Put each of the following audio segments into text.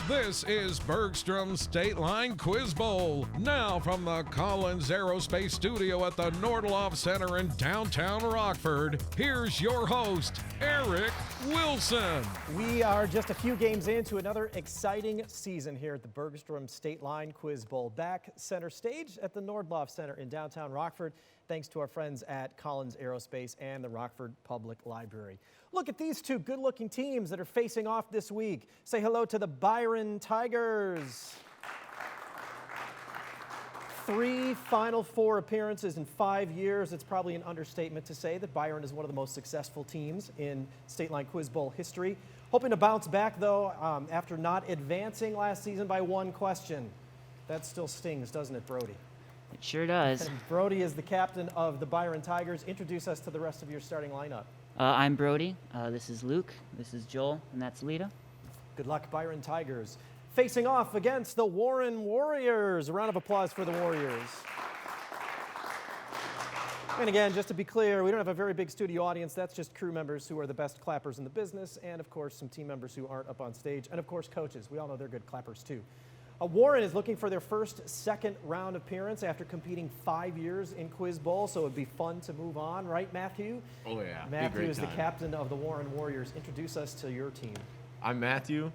This is Bergstrom's State Line Quiz Bowl. Now from the Collins Aerospace Studio at the Nordloff Center in downtown Rockford, here's your host, Eric Wilson. We are just a few games into another exciting season here at the Bergstrom State Line Quiz Bowl. Back center stage at the Nordloff Center in downtown Rockford, thanks to our friends at Collins Aerospace and the Rockford Public Library. Look at these two good-looking teams that are facing off this week. Say hello to the Byron Tigers. 3 Final Four appearances in 5 years. It's probably an understatement to say that Byron is one of the most successful teams in State Line Quiz Bowl history. Hoping to bounce back, though, after not advancing last season by 1 question. That still stings, doesn't it, Brody? It sure does. And Brody is the captain of the Byron Tigers. Introduce us to the rest of your starting lineup. I'm Brody. This is Luke. This is Joel. And that's Lita. Good luck, Byron Tigers. Facing off against the Warren Warriors. A round of applause for the Warriors. And again, just to be clear, we don't have a very big studio audience. That's just crew members who are the best clappers in the business, and of course, some team members who aren't up on stage, and of course, coaches. We all know they're good clappers too. Warren is looking for their first second round appearance after competing 5 years in Quiz Bowl, so it'd be fun to move on, right, Matthew? Oh, yeah. Matthew is the captain of the Warren Warriors. Introduce us to your team. I'm Matthew.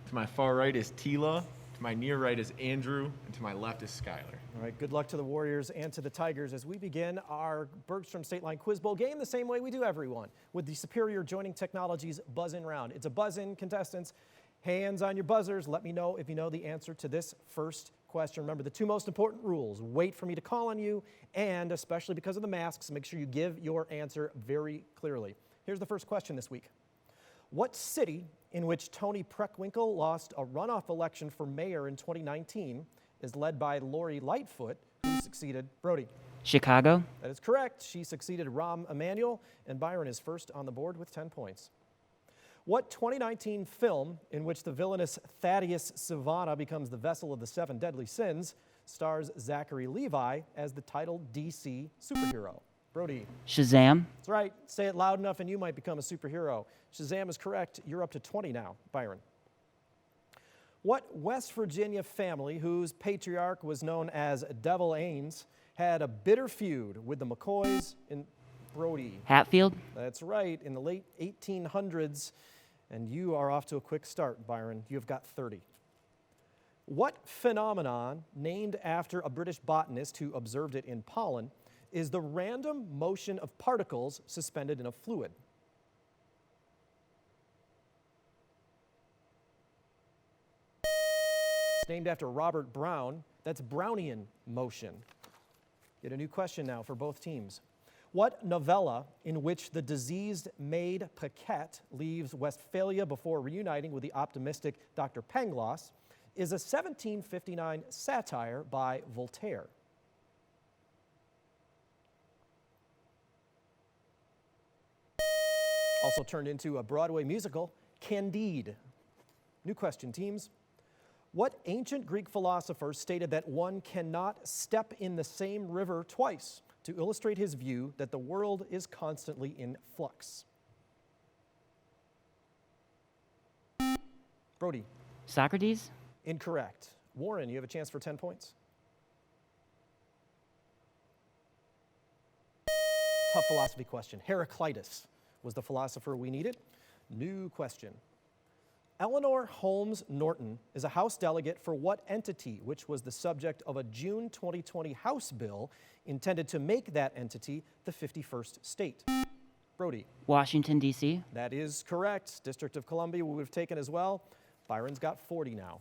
To my far right is Tila. To my near right is Andrew. And to my left is Skylar. All right, good luck to the Warriors and to the Tigers as we begin our Bergstrom State Line Quiz Bowl game the same way we do every one, with the Superior Joining Technologies buzz-in round. It's a buzz-in, contestants. Hands on your buzzers. Let me know if you know the answer to this first question. Remember the 2 most important rules. Wait for me to call on you, and especially because of the masks, make sure you give your answer very clearly. Here's the first question this week. What city in which Tony Preckwinkle lost a runoff election for mayor in 2019 is led by Lori Lightfoot, who succeeded Brody? Chicago. That is correct. She succeeded Rahm Emanuel, and Byron is first on the board with 10 points. What 2019 film in which the villainous Thaddeus Savannah becomes the vessel of the 7 deadly sins stars Zachary Levi as the titled DC superhero? Brody. Shazam. That's right. Say it loud enough and you might become a superhero. Shazam is correct. You're up to 20 now, Byron. What West Virginia family whose patriarch was known as Devil Ains had a bitter feud with the McCoys in Brody? Hatfield. That's right, in the late 1800s, and you are off to a quick start, Byron. You've got 30. What phenomenon, named after a British botanist who observed it in pollen, is the random motion of particles suspended in a fluid? It's named after Robert Brown. That's Brownian motion. Get a new question now for both teams. What novella in which the diseased maid Paquette leaves Westphalia before reuniting with the optimistic Dr. Pangloss is a 1759 satire by Voltaire? Also turned into a Broadway musical, Candide. New question, teams. What ancient Greek philosopher stated that one cannot step in the same river twice to illustrate his view that the world is constantly in flux? Brody. Socrates. Incorrect. Warren, you have a chance for 10 points. Tough philosophy question. Heraclitus was the philosopher we needed. New question. Eleanor Holmes Norton is a House delegate for what entity, which was the subject of a June 2020 House bill intended to make that entity the 51st state? Brody. Washington, D.C. That is correct. District of Columbia we would have taken as well. Byron's got 40 now.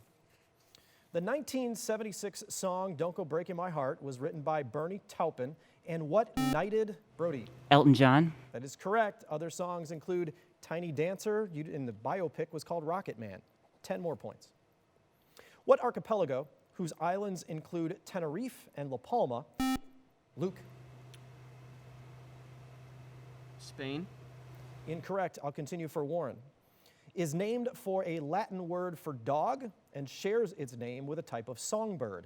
The 1976 song Don't Go Breaking My Heart was written by Bernie Taupin, and what knighted Brody? Elton John. That is correct. Other songs include Tiny Dancer, in the biopic was called Rocket Man. 10 more points. What archipelago, whose islands include Tenerife and La Palma? Luke. Spain. Incorrect. I'll continue for Warren. Is named for a Latin word for dog and shares its name with a type of songbird.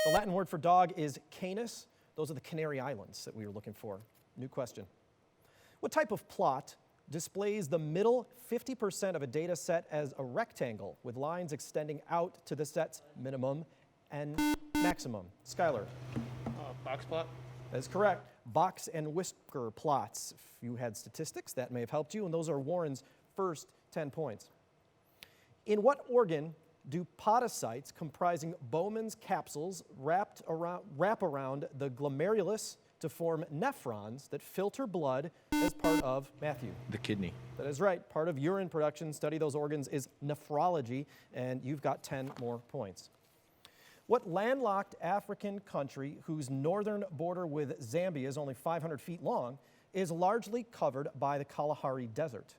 The Latin word for dog is Canis. Those are the Canary Islands that we were looking for. New question. What type of plot displays the middle 50% of a data set as a rectangle with lines extending out to the set's minimum and maximum? Skylar. Box plot. That is correct. Box and whisker plots. If you had statistics, that may have helped you, and those are Warren's first 10 points. In what organ do podocytes comprising Bowman's capsules wrap around the glomerulus to form nephrons that filter blood as part of, Matthew? The kidney. That is right. Part of urine production, study those organs, is nephrology, and you've got 10 more points. What landlocked African country whose northern border with Zambia is only 500 feet long is largely covered by the Kalahari Desert?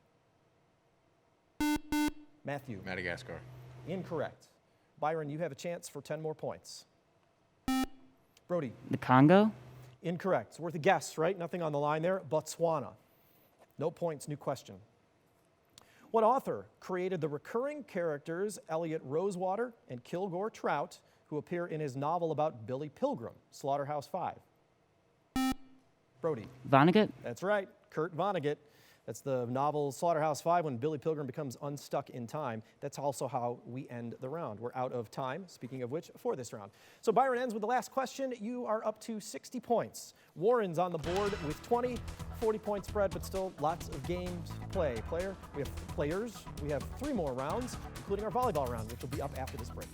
Matthew. Madagascar. Incorrect. Byron, you have a chance for 10 more points. Brody. The Congo? Incorrect. It's worth a guess, right? Nothing on the line there. Botswana. No points, new question. What author created the recurring characters Elliot Rosewater and Kilgore Trout, who appear in his novel about Billy Pilgrim, Slaughterhouse-Five? Brody. Vonnegut? That's right, Kurt Vonnegut. That's the novel Slaughterhouse-Five, when Billy Pilgrim becomes unstuck in time. That's also how we end the round. We're out of time, speaking of which, for this round. So Byron ends with the last question. You are up to 60 points. Warren's on the board with 20, 40-point spread, but still lots of games to play. We have 3 more rounds, including our volleyball round, which will be up after this break.